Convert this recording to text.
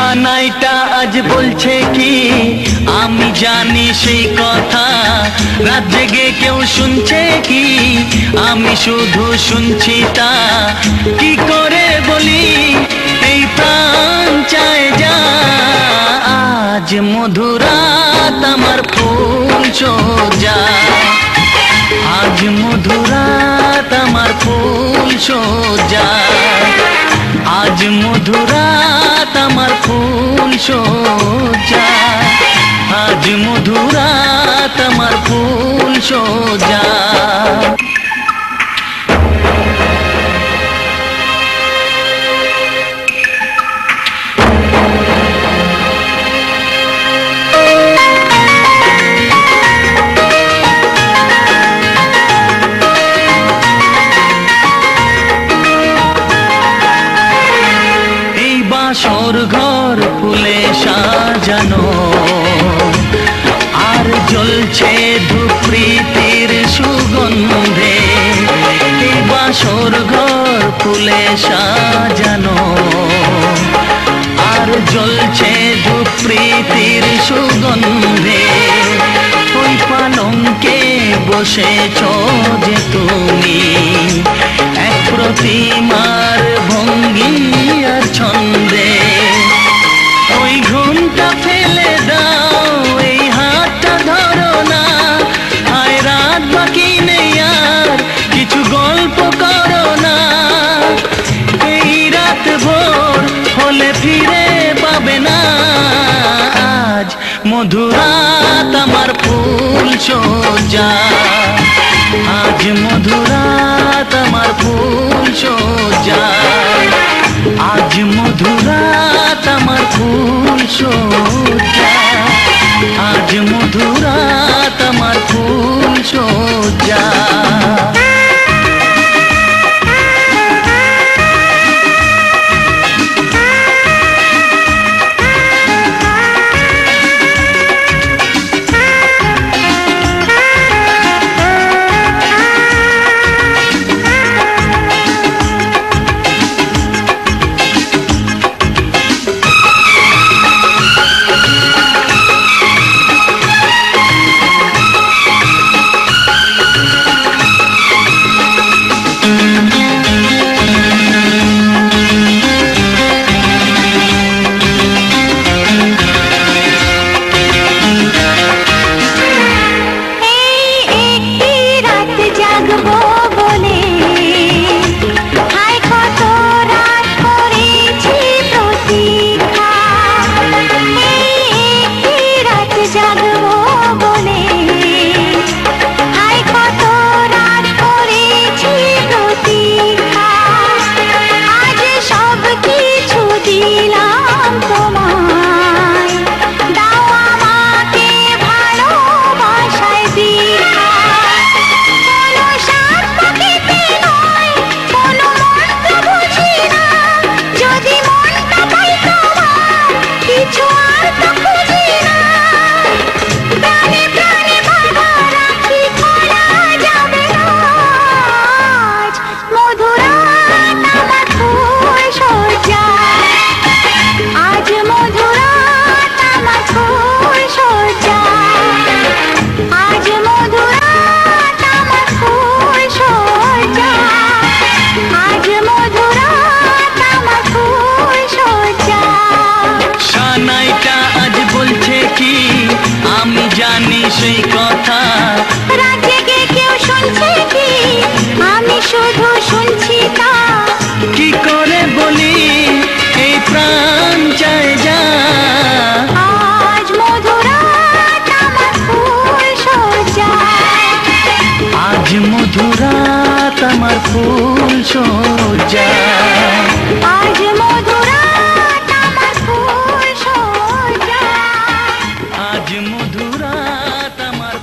সানাইটা আজ বলছে কি আমি জানি সেই কথা, রাত জেগে কেউ শুনছে কি আমি শুধু শুনছি তা। কি করে বলি এই প্রাণ চায় যা, আজ মধুরাত আমার ফুল সোজা, আজ মধুরাত আমার ফুল সোজা, আজ মধুরাত আমার ফুল সোজা, আজ মধুরাত আমার ফুল সোজা। বাসর ঘর ফুলে সাজানো আর জ্বলছে ধূপ প্রীতির সুগন্ধে, এই বাসর ঘর ফুলে সাজানো আর জ্বলছে ধূপ প্রীতির সুগন্ধে। ওই পালঙ্কে বসেছ যে তুমি এক প্রতিমার ভঙ্গি আর ছন্দে, ওই ঘুমটা ফেলে দাও এই হাতটা ধরো না, আয় রাত বাকি নেই আর কিছু গল্প করো না, এই রাত ভোর হলে ফিরে পাবে না। আজ মধুরাত আমার ফুল সোজা, আজ মধুরাত আমার ফুল সোজা, আজ মধুরাত আমার ফুল সোজা, আজ মধুরাত আমার ফুল সোজা। আমি জানি সেই কথা, রাত জেগে কেউ শুনছে কি আমি শুধু শুনছি তা। কি করে বলি এই প্রাণ চায় যা, আজ মধুরাত আমার ফুল সোজা, আজ মধুরাত আমার ফুল সোজা।